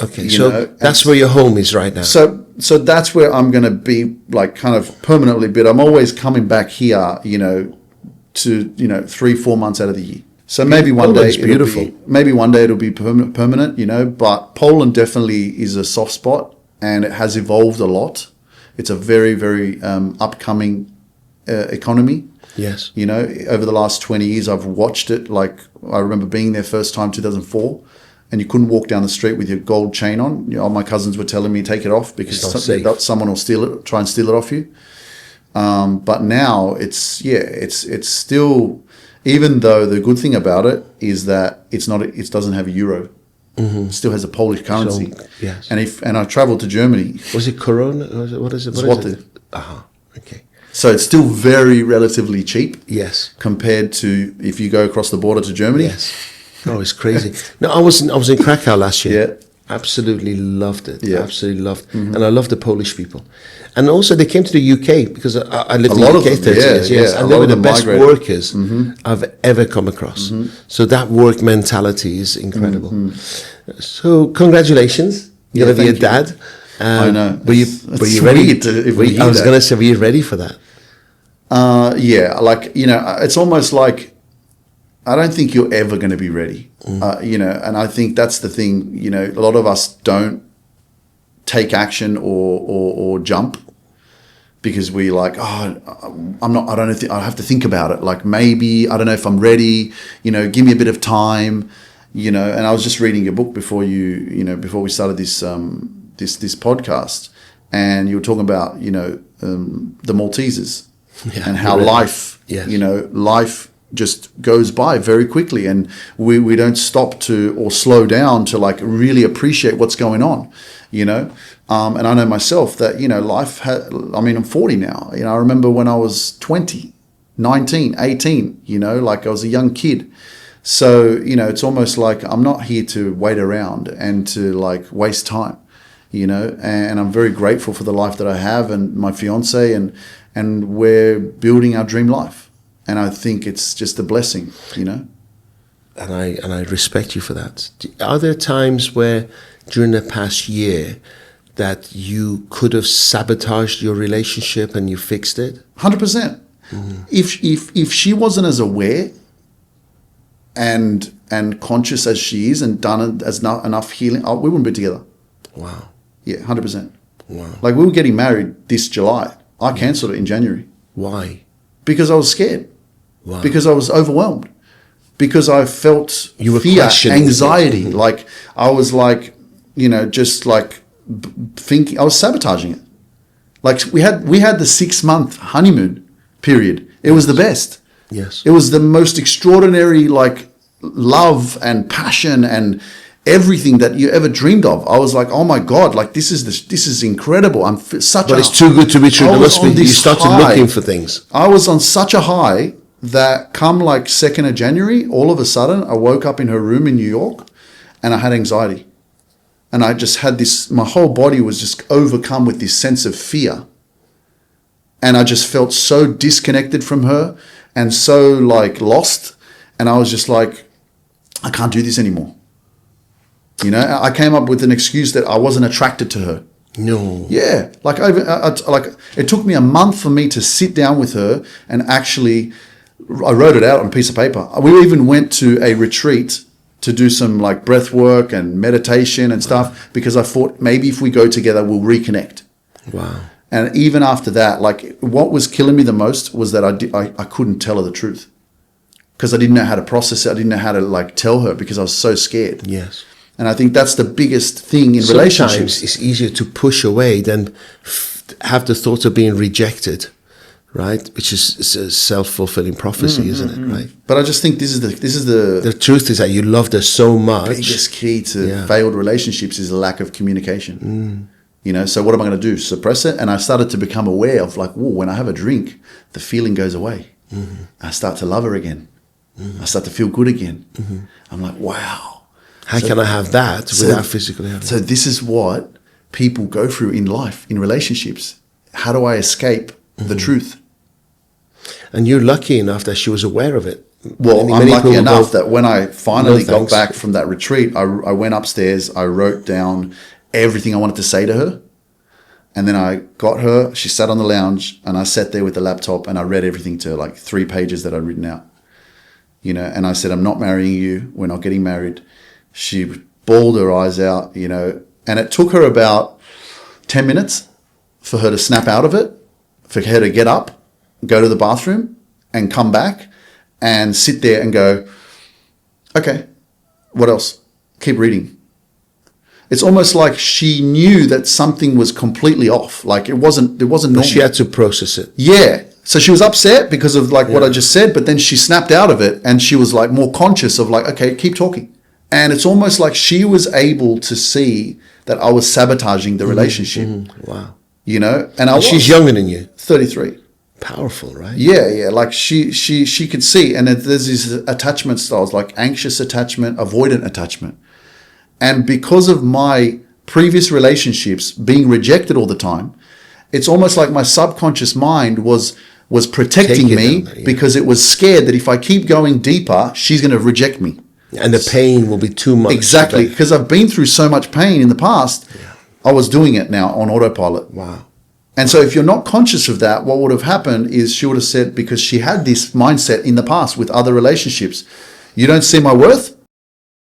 Okay, so that's where your home is right now. So that's where I'm going to be, like, kind of permanently. But I'm always coming back here, you know, to 3-4 months out of the year. So maybe one day it'll be permanent, you know. But Poland definitely is a soft spot, and it has evolved a lot. It's a very, very upcoming economy. Yes. You know, over the last 20 years, I've watched it. Like I remember being there first time 2004. And you couldn't walk down the street with your gold chain on. You know, all my cousins were telling me take it off because someone will try and steal it off you. But now it's still, even though the good thing about it is that it doesn't have a euro. Mm-hmm. It still has a Polish currency. So, yes. And I traveled to Germany. Was it Corona? What is it? Zloty. Okay. So it's still very relatively cheap. Yes. Compared to if you go across the border to Germany. Yes. Oh, it's crazy. No, I was in Krakow last year. Yeah. Absolutely loved it. Yeah. Absolutely loved it. And I love the Polish people. And also they came to the UK because I lived in lot the of UK them, 30 years. Yes. yeah. And A they lot were of the them best migrated. workers I've ever come across. So that work mentality is incredible. So congratulations. You're Yeah, going to be a thank you. dad. I know. Were you It's ready? weird if we hear I was that. going to say, were you ready for that? Yeah, like, it's almost like I don't think you're ever going to be ready, and I think that's the thing, a lot of us don't take action or jump because we like, I don't think I have to think about it. Like maybe, I don't know if I'm ready, give me a bit of time, and I was just reading your book before before we started this podcast, and you were talking about, the Maltesers. Yeah, and how life, yes. Life just goes by very quickly, and we don't stop to or slow down to like really appreciate what's going on, and I know myself that, life, I'm 40 now, I remember when I was 20, 19, 18, like I was a young kid. So, it's almost like I'm not here to wait around and to like waste time, and I'm very grateful for the life that I have and my fiancée, and we're building our dream life. And I think it's just a blessing, And I respect you for that. Are there times where during the past year that you could have sabotaged your relationship and you fixed it? 100%. If she wasn't as aware and conscious as she is and done as enough healing, we wouldn't be together. Wow. Yeah, 100%. Wow. Like we were getting married this July. I cancelled it in January. Why? Because I was scared. Wow. Because I was overwhelmed. Because I felt You were fear, questioning. anxiety. Like I was like, just like thinking, I was sabotaging it. Like we had the 6-month honeymoon period. It was the best. Yes. It was the most extraordinary, like love and passion and everything that you ever dreamed of. I was like, oh my God, like this is incredible. But it's too good to be true. There must be. You started looking for things. I was on such a high that come like 2nd of January, all of a sudden I woke up in her room in New York and I had anxiety. And I just had this, my whole body was just overcome with this sense of fear. And I just felt so disconnected from her and so like lost. And I was just like, I can't do this anymore. I came up with an excuse that I wasn't attracted to her. No. Yeah. Like it took me a month for me to sit down with her and actually, I wrote it out on a piece of paper. We even went to a retreat to do some like breath work and meditation and stuff because I thought maybe if we go together, we'll reconnect. Wow. And even after that, like what was killing me the most was that I couldn't tell her the truth because I didn't know how to process it. I didn't know how to like tell her because I was so scared. Yes. And I think that's the biggest thing in relationships. Sometimes it's easier to push away than have the thought of being rejected, right? Which is a self-fulfilling prophecy, isn't it? Right. But I just think this is the truth is that you loved her so much. The biggest key to failed relationships is a lack of communication. So what am I going to do? Suppress it? And I started to become aware of like, whoa, when I have a drink, the feeling goes away. I start to love her again. I start to feel good again. I'm like, wow. How can I have that without physically having it? So this is what people go through in life, in relationships. How do I escape the truth? And you're lucky enough that she was aware of it. Well, I'm lucky enough that when I finally got back from that retreat, I went upstairs, I wrote down everything I wanted to say to her. And then I got her, she sat on the lounge, and I sat there with the laptop and I read everything to her, like 3 pages that I'd written out. And I said, I'm not marrying you, we're not getting married. She bawled her eyes out, and it took her about 10 minutes for her to snap out of it, for her to get up, go to the bathroom and come back and sit there and go, okay, what else? Keep reading. It's almost like she knew that something was completely off. Like it wasn't normal. She had to process it. Yeah. So she was upset because of like what I just said, but then she snapped out of it and she was like more conscious of like, okay, keep talking. And it's almost like she was able to see that I was sabotaging the relationship. Wow. And she's younger than you. 33. Powerful, right? Yeah. Like she could see, and there's these attachment styles like anxious attachment, avoidant attachment, and because of my previous relationships being rejected all the time, it's almost like my subconscious mind was protecting me because it was scared that if I keep going deeper, she's going to reject me. And the pain will be too much. Exactly, because I've been through so much pain in the past. Yeah. I was doing it now on autopilot. Wow. And so if you're not conscious of that, what would have happened is she would have said, because she had this mindset in the past with other relationships, you don't see my worth?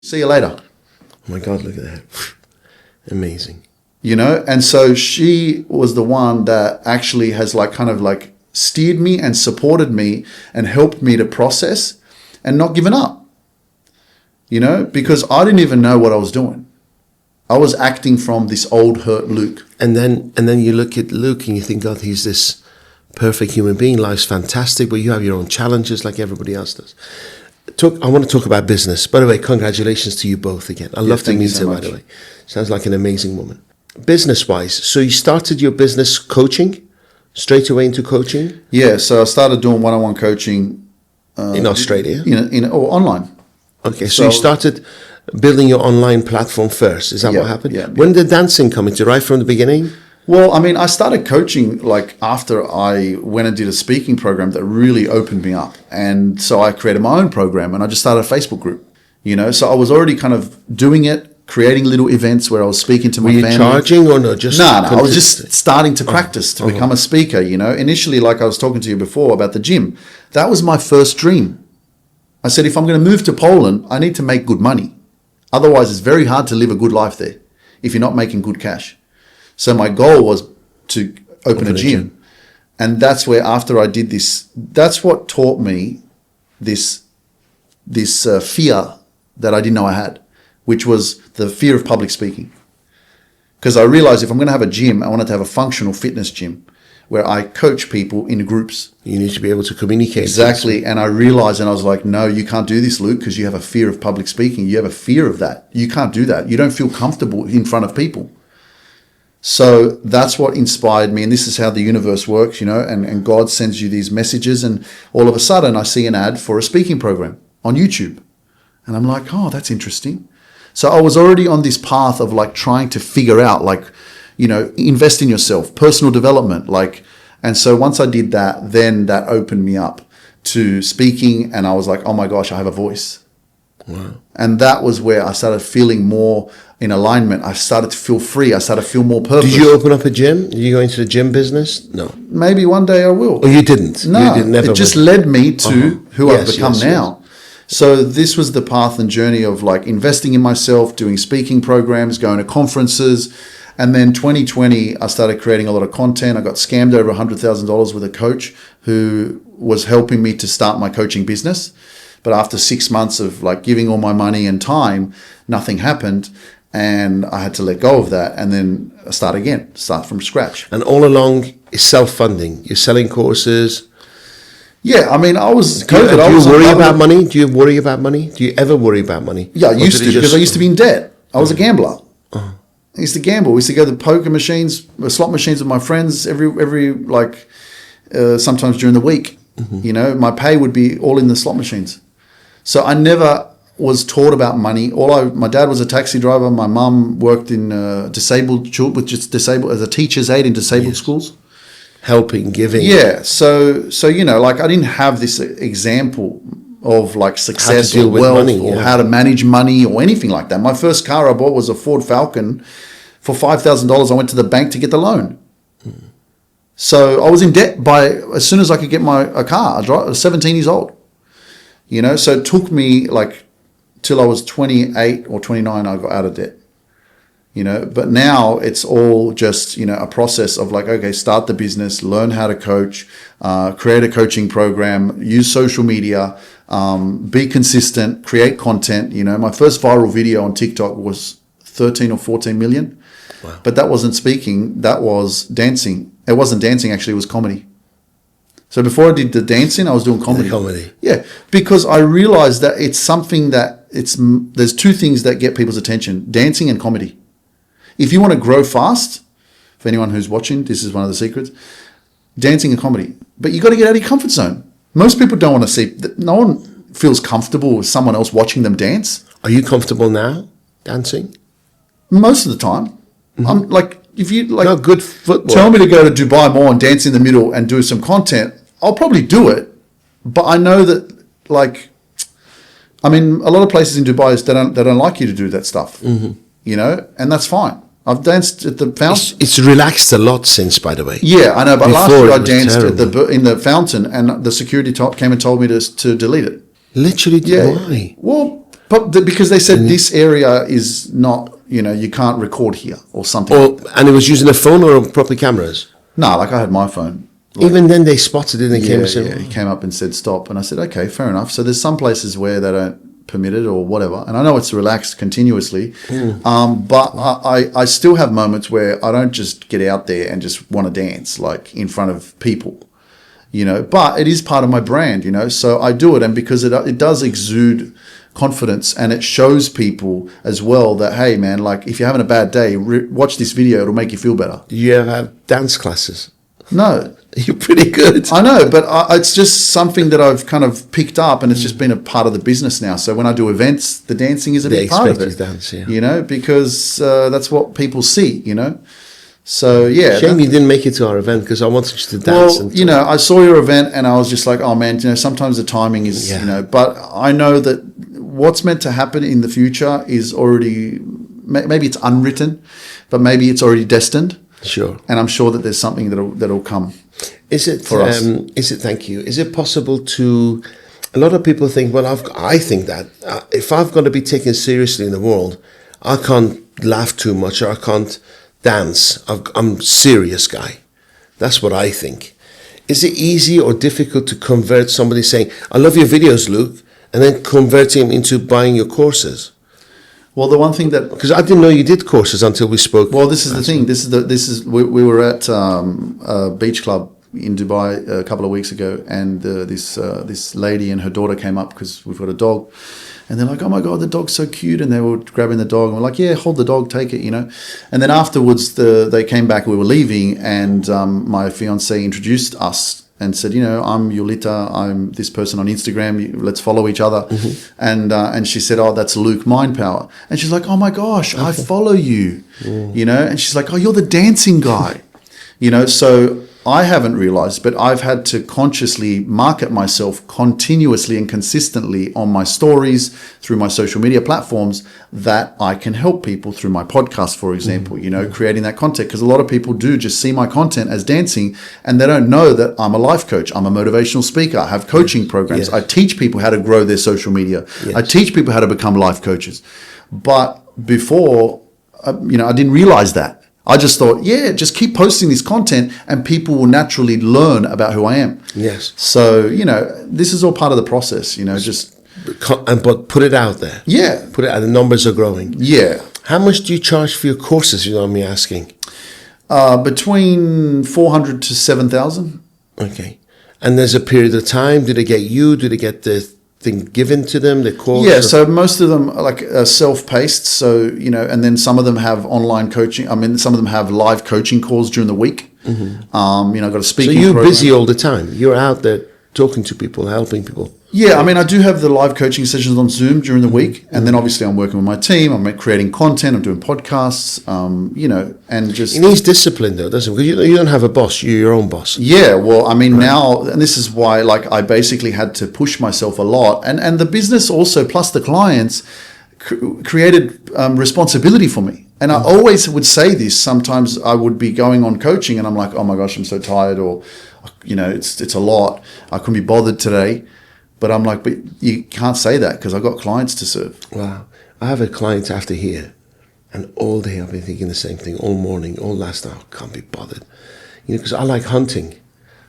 See you later. Oh my God, look at that. Amazing. You know, and so she was the one that actually has like kind of like steered me and supported me and helped me to process and not given up. You know, because I didn't even know what I was doing. I was acting from this old hurt Luke. And then you look at Luke and you think, God, he's this perfect human being. Life's fantastic, but you have your own challenges like everybody else does. I want to talk about business. By the way, congratulations to you both again. I love to meet her, by the way. Sounds like an amazing woman. Business-wise, so you started your business coaching, straight away into coaching? Yeah, so I started doing one-on-one coaching. In Australia? Or online. Okay, so you started building your online platform first. Is that what happened? Yeah. When did dancing come into, right from the beginning? Well, I mean, I started coaching like after I went and did a speaking program that really opened me up. And so I created my own program and I just started a Facebook group, you know. So I was already kind of doing it, creating little events where I was speaking to my family. Were you charging or no? Just No, I was just starting to practice to become a speaker, you know. Initially, like I was talking to you before about the gym, that was my first dream. I said, if I'm going to move to Poland, I need to make good money. Otherwise, it's very hard to live a good life there if you're not making good cash. So my goal was to open a gym. And that's where after I did this, that's what taught me this fear that I didn't know I had, which was the fear of public speaking. Because I realized if I'm going to have a gym, I wanted to have a functional fitness gym where I coach people in groups. You need to be able to communicate. Exactly. And I realized, and I was like, no, you can't do this, Luke, because you have a fear of public speaking. You have a fear of that. You can't do that. You don't feel comfortable in front of people. So that's what inspired me. And this is how the universe works, you know, and God sends you these messages. And all of a sudden I see an ad for a speaking program on YouTube. And I'm like, oh, that's interesting. So I was already on this path of like trying to figure out, like, you know, invest in yourself, personal development, like, and so once I did that, then that opened me up to speaking, and I was like, oh my gosh, I have a voice. Wow. And that was where I started feeling more in alignment. I started to feel free. I started to feel more purpose. Did you open up a gym? Did you go into the gym business? No. Maybe one day I will. Oh, you didn't? No, it just led me to who I've become now. So this was the path and journey of like investing in myself, doing speaking programs, going to conferences. And then 2020, I started creating a lot of content. I got scammed over $100,000 with a coach who was helping me to start my coaching business. But after 6 months of like giving all my money and time, nothing happened. And I had to let go of that and then start from scratch. And all along is self-funding. You're selling courses. Yeah, I mean, I was Do you worry about money? Do you worry about money? Do you ever worry about money? Yeah, I used to, because I used to be in debt. I was a gambler. I used to gamble. We used to go to poker machines, slot machines with my friends every like sometimes during the week. You know, my pay would be all in the slot machines. So I never was taught about money. My dad was a taxi driver. My mum worked in disabled as a teacher's aide in disabled schools. Helping, giving. Yeah. So you know, like I didn't have this example of like success or wealth money, or how to manage money or anything like that. My first car I bought was a Ford Falcon for $5,000. I went to the bank to get the loan. So I was in debt as soon as I could get a car. I was 17 years old. You know, so it took me like till I was 28 or 29, I got out of debt. You know, but now it's all just, you know, a process of like, okay, start the business, learn how to coach, create a coaching program, use social media, be consistent, create content. You know, my first viral video on TikTok was 13 or 14 million. Wow. But that wasn't speaking, that was dancing. It wasn't dancing, actually, it was comedy. So before I did the dancing, I was doing comedy. Yeah, because I realized that it's something that there's two things that get people's attention, dancing and comedy. If you want to grow fast, for anyone who's watching, this is one of the secrets. dancing and comedy. But you got to get out of your comfort zone. Most people don't want to see, no one feels comfortable with someone else watching them dance. Are you comfortable now dancing? Most of the time. I'm like, if you like, No, good football. tell me to go to Dubai more and dance in the middle and do some content, I'll probably do it. But I know that, like, I mean, a lot of places in Dubai, they don't like you to do that stuff, you know, and that's fine. I've danced at the fountain. It's relaxed a lot since, by the way. Yeah, I know. But last Before year I it was danced terrible. in the fountain, and the security came and told me to delete it. Literally, Yeah. why? Well, because they said this area is not, you know, you can't record here or something. And it was using a phone or proper cameras? No, like I had my phone. Even then they spotted it and came and Yeah, said, he came up and said stop, and I said okay, fair enough. So there's some places where they don't permit it or whatever, and I know it's relaxed continuously, but I still have moments where I don't just get out there and just want to dance like in front of people, you know. But it is part of my brand, you know, so I do it, and because it does exude confidence, and it shows people as well that, hey man, like if you're having a bad day, watch this video, it'll make you feel better. do you ever have dance classes? No. You're pretty good. I know, but it's just something that I've kind of picked up, and it's just been a part of the business now. So when I do events, the dancing is a They big part of expect it. you to dance, yeah. You know, because that's what people see, you know. So, yeah. Shame you didn't make it to our event because I wanted you to dance. Well, and you know, I saw your event and I was just like, oh man, you know, sometimes the timing is, Yeah. you know, but I know that what's meant to happen in the future is already, maybe it's unwritten, but maybe it's already destined. Sure. And I'm sure that there's something that'll come. Is it for us. Thank you. Is it possible to? A lot of people think. Well, I think that if I've got to be taken seriously in the world, I can't laugh too much or I can't dance. I'm a serious guy. That's what I think. Is it easy or difficult to convert somebody saying, "I love your videos, Luke," and then converting him into buying your courses? Well, the one thing that Because I didn't know you did courses until we spoke. Well, this is the thing. We were at a beach club in Dubai a couple of weeks ago, and this lady and her daughter came up because we've got a dog, and they're like, "Oh my god, the dog's so cute!" And they were grabbing the dog, and we're like, "Yeah, hold the dog, take it," you know. And then afterwards, they came back. We were leaving, and my fiancée introduced us and said, you know, I'm Yulita, I'm this person on Instagram, let's follow each other. And she said, oh, that's Luke Mindpower. And she's like, oh my gosh, I follow you, you know. And she's like, oh, you're the dancing guy, you know. So I haven't realized, but I've had to consciously market myself continuously and consistently on my stories, through my social media platforms, that I can help people through my podcast, for example, you know, creating that content. Because a lot of people do just see my content as dancing, and they don't know that I'm a life coach. I'm a motivational speaker. I have coaching programs. Yes. I teach people how to grow their social media. Yes. I teach people how to become life coaches. But before, you know, I didn't realize that. I just thought, yeah, just keep posting this content and people will naturally learn about who I am. Yes. So, you know, this is all part of the process, you know, just, But put it out there. yeah, Put it out. The numbers are growing. yeah. How much do you charge for your courses? You know what I'm asking. Between 400 to 7,000. Okay. And there's a period of time. Do they get you? Do they get the thing given to them? The course? Yeah, or- so most of them are like self-paced. So, you know, and then some of them have online coaching. I mean, some of them have live coaching calls during the week. You know, I've got a so speaking you're program. busy all the time. You're out there talking to people, helping people. Yeah, I mean, I do have the live coaching sessions on Zoom during the week. And then obviously I'm working with my team. I'm creating content. I'm doing podcasts, you know, and just... It needs discipline, though, doesn't it? Because you don't have a boss. You're your own boss. Yeah, well, I mean, now, and this is why, like, I basically had to push myself a lot. And the business also, plus the clients, created responsibility for me. And I always would say this. Sometimes I would be going on coaching and I'm like, oh my gosh, I'm so tired, or, you know, it's a lot. I couldn't be bothered today. But I'm like, but you can't say that because I've got clients to serve. Wow. I have a client after here, and all day I've been thinking the same thing, all morning, all last night. I can't be bothered. You know, because I like hunting.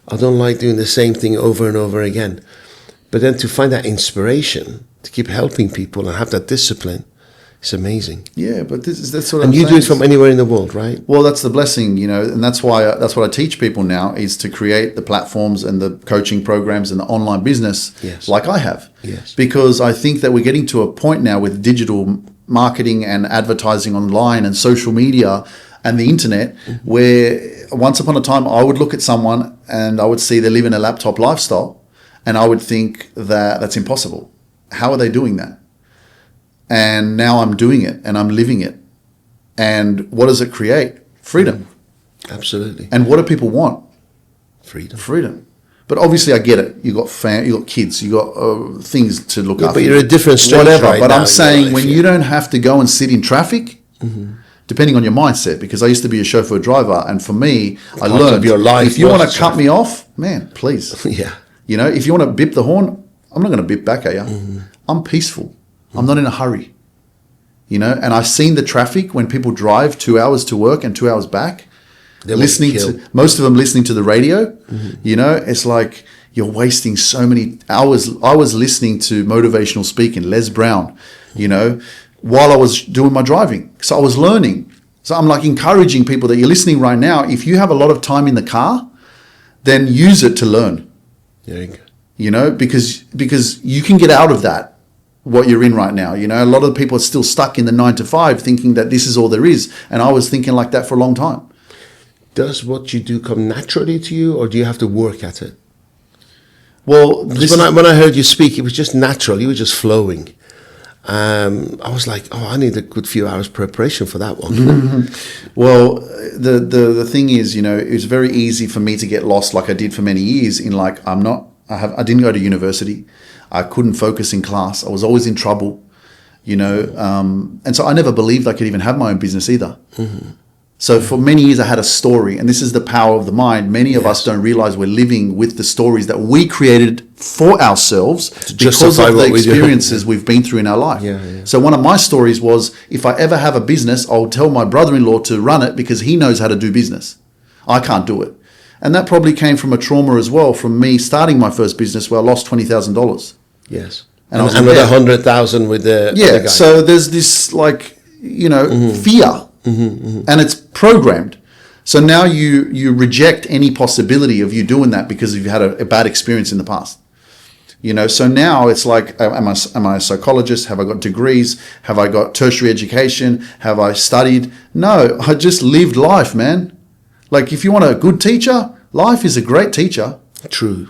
I don't like doing the same thing over and over again. But then to find that inspiration, to keep helping people and have that discipline, it's amazing. Yeah, but that's what And I'm you saying. do it from anywhere in the world, right? Well, that's the blessing, you know, and that's what I teach people now is to create the platforms and the coaching programs and the online business Yes. like I have. Yes. Because I think that we're getting to a point now with digital marketing and advertising online and social media and the internet, where once upon a time I would look at someone and I would see they live in a laptop lifestyle, and I would think that that's impossible. How are they doing that? And now I'm doing it and I'm living it. And what does it create? Freedom. Absolutely. And what do people want? Freedom. But obviously, I get it. You got you got kids, you got things to look after. But you're a different stage whatever. right but now I'm saying life, when you don't have to go and sit in traffic, depending on your mindset, because I used to be a chauffeur driver, and for me, I learned of your life if you want was to cut me off, man, please. Yeah. You know, if you want to bip the horn, I'm not going to bip back at you. I'm peaceful. I'm not in a hurry. You know, and I've seen the traffic when people drive 2 hours to work and 2 hours back, listening to most of them listening to the radio. You know, it's like you're wasting so many hours. I was listening to motivational speaking, Les Brown, you know, while I was doing my driving. So I was learning. So I'm like encouraging people that you're listening right now. If you have a lot of time in the car, then use it to learn. There you go. You know, because you can get out of that, what you're in right now. You know, a lot of people are still stuck in the 9 to 5 thinking that this is all there is. And I was thinking like that for a long time. Does what you do come naturally to you, or do you have to work at it? Well, when I heard you speak, it was just natural. You were just flowing. I was like, oh, I need a good few hours preparation for that one. Well, the thing is, you know, it was very easy for me to get lost, like I did for many years. In like, I didn't go to university. I couldn't focus in class. I was always in trouble, you know, and so I never believed I could even have my own business either. So for many years I had a story, and this is the power of the mind. Many of us don't realize we're living with the stories that we created for ourselves because of the experiences we've been through in our life. So one of my stories was, if I ever have a business, I'll tell my brother-in-law to run it because he knows how to do business. I can't do it. And that probably came from a trauma as well, from me starting my first business where I lost $20,000. Yes. And with 100,000 with the other guy. So there's this like, you know, fear. And it's programmed. So now you reject any possibility of you doing that because you've had a bad experience in the past. You know, so now it's like, am I a psychologist? Have I got degrees? Have I got tertiary education? Have I studied? No, I just lived life, man. Like if you want a good teacher, life is a great teacher. True.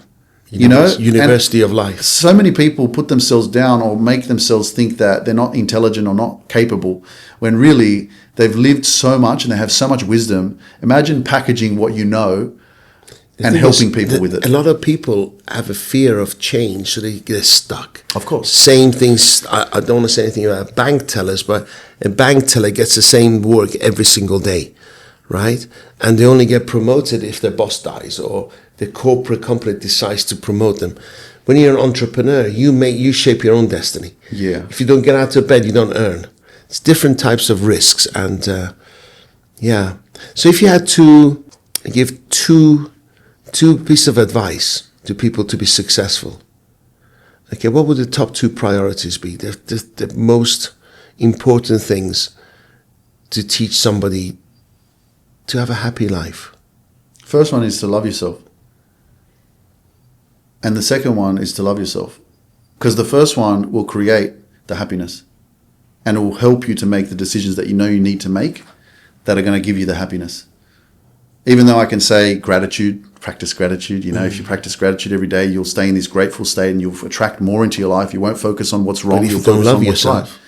You know, University of life. So many people put themselves down or make themselves think that they're not intelligent or not capable, when really they've lived so much and they have so much wisdom. Imagine packaging what you know and helping people with it. A lot of people have a fear of change, so they get stuck. Of course. Same things. I don't want to say anything about bank tellers, but a bank teller gets the same work every single day, right? And they only get promoted if their boss dies or the corporate company decides to promote them. When you're an entrepreneur, you shape your own destiny. Yeah. If you don't get out of bed, you don't earn. It's different types of risks, and yeah. So if you had to give two pieces of advice to people to be successful, okay, what would the top 2 priorities be? The most important things to teach somebody to have a happy life. First one is to love yourself. And the second one is to love yourself. Because the first one will create the happiness and it will help you to make the decisions that you know you need to make that are going to give you the happiness. Even though I can say gratitude, practice gratitude. You know, if you practice gratitude every day, you'll stay in this grateful state and you'll attract more into your life. You won't focus on what's wrong. You'll focus on what's right.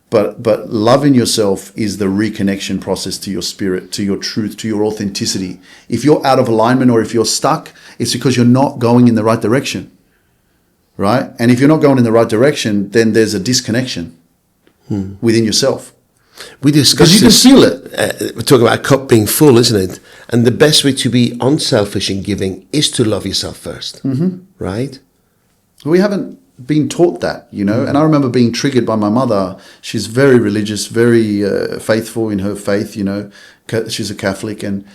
But loving yourself is the reconnection process to your spirit, to your truth, to your authenticity. If you're out of alignment or if you're stuck, it's because you're not going in the right direction, right? And if you're not going in the right direction, then there's a disconnection within yourself. We discussed this. Because you can feel it. We're talking about a cup being full, isn't it? And the best way to be unselfish in giving is to love yourself first, right? We haven't been taught that, you know. And I remember being triggered by my mother. She's very religious, very faithful in her faith, you know. She's a Catholic, and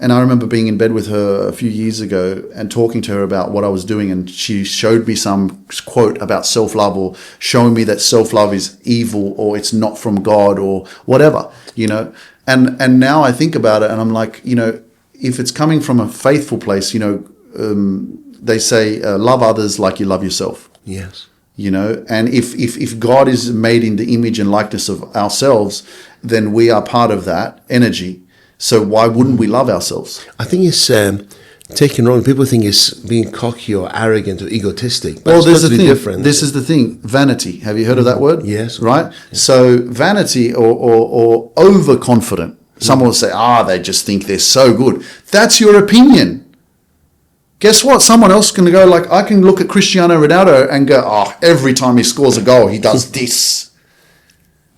I remember being in bed with her a few years ago and talking to her about what I was doing, and she showed me some quote about self-love, or showing me that self-love is evil or it's not from God or whatever, you know. And now I think about it and I'm like, you know, if it's coming from a faithful place, you know, they say love others like you love yourself. Yes. You know, and if God is made in the image and likeness of ourselves, then we are part of that energy. So why wouldn't we love ourselves? I think it's taken wrong. People think it's being cocky or arrogant or egotistic. But Well, it's there's the totally thing. different. This is the thing. Vanity. Have you heard of that word? Yes. Right? Yeah. So vanity or overconfident. Someone will say, they just think they're so good. That's your opinion. Guess what? Someone else can go like, I can look at Cristiano Ronaldo and go, every time he scores a goal, he does this.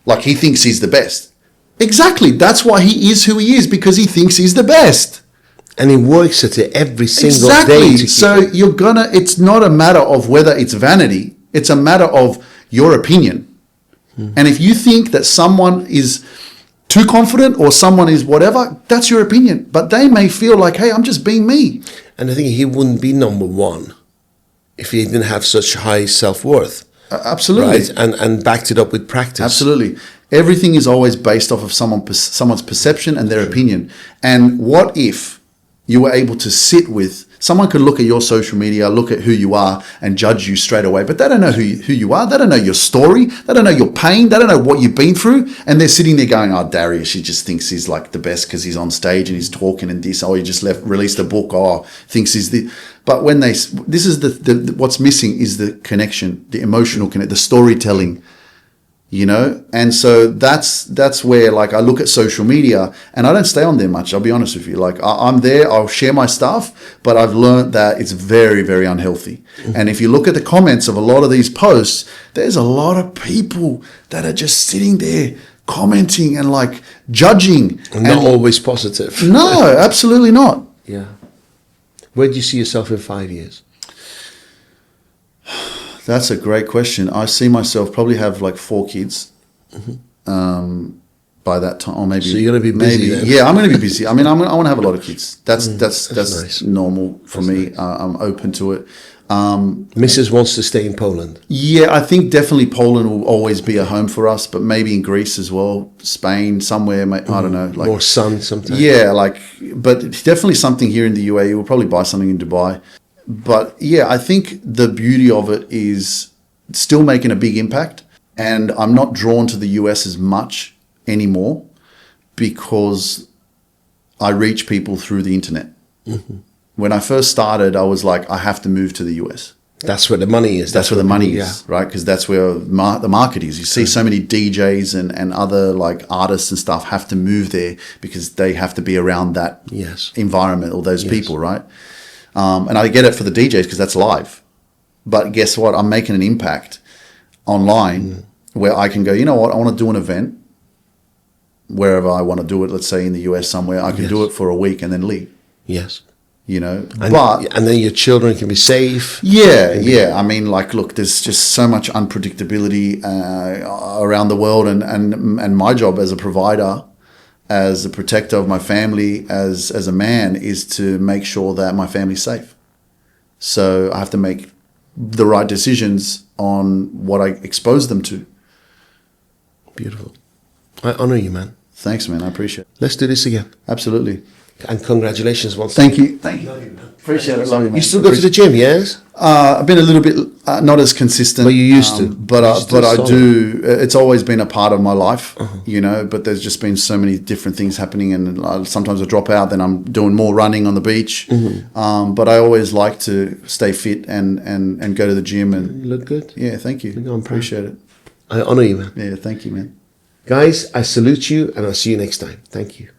Like he thinks he's the best. Exactly. That's why he is who he is, because he thinks he's the best. And he works at it every single Exactly. day. So it's not a matter of whether it's vanity. It's a matter of your opinion. And if you think that someone is too confident or someone is whatever, that's your opinion. But they may feel like, hey, I'm just being me. And I think he wouldn't be number one if he didn't have such high self-worth. Absolutely. Right? And backed it up with practice. Absolutely. Everything is always based off of someone's perception and their opinion. And what if you were able to sit with, someone could look at your social media, look at who you are and judge you straight away, but they don't know who you are. They don't know your story. They don't know your pain. They don't know what you've been through. And they're sitting there going, Dariush, he just thinks he's like the best because he's on stage and he's talking and this. He just released a book. Thinks he's the... But when this is the what's missing is the connection, the emotional connection, the storytelling, and so that's where like I look at social media and I don't stay on there much. I'll be honest with you. Like I'm there, I'll share my stuff, but I've learned that it's very, very unhealthy. And if you look at the comments of a lot of these posts, there's a lot of people that are just sitting there commenting and like judging. And not always positive. No, absolutely not. Yeah. Where do you see yourself in 5 years? That's a great question. I see myself probably have like 4 kids by that time, or maybe. So you're going to be busy then. Yeah, I'm going to be busy. I mean, I want to have a lot of kids. That's nice. normal for me. Nice. I'm open to it. Mrs. wants to stay in Poland. Yeah, I think definitely Poland will always be a home for us, but maybe in Greece as well, Spain, somewhere. I don't know. Like more sun sometimes. Yeah, but definitely something here in the UAE. We'll probably buy something in Dubai. But yeah, I think the beauty of it is still making a big impact. And I'm not drawn to the US as much anymore because I reach people through the internet. Mm-hmm. When I first started, I was like, I have to move to the US. That's where the money is. That's where the money is, right? Because that's where the market is. You see so many DJs and other like artists and stuff have to move there because they have to be around that environment or those people, right? And I get it for the DJs because that's live. But guess what? I'm making an impact online where I can go, you know what? I want to do an event wherever I want to do it. Let's say in the US somewhere. I can do it for a week and then leave. Yes. And then your children can be safe. Yeah. I mean, like, look, there's just so much unpredictability around the world. And my job as a provider, as a protector of my family, as a man, is to make sure that my family's safe. So I have to make the right decisions on what I expose them to. Beautiful. I honor you, man. Thanks, man. I appreciate it. Let's do this again. Absolutely. And congratulations once again. Thank you. Thank you. Love you, man. Appreciate it. Love you, man. You still go to the gym, yes? I've been a little bit not as consistent. But you used to. But I do. It's always been a part of my life, but there's just been so many different things happening. And sometimes I drop out, then I'm doing more running on the beach. But I always like to stay fit and go to the gym. And you look good. Yeah, thank you. Appreciate it. I honor you, man. Yeah, thank you, man. Guys, I salute you and I'll see you next time. Thank you.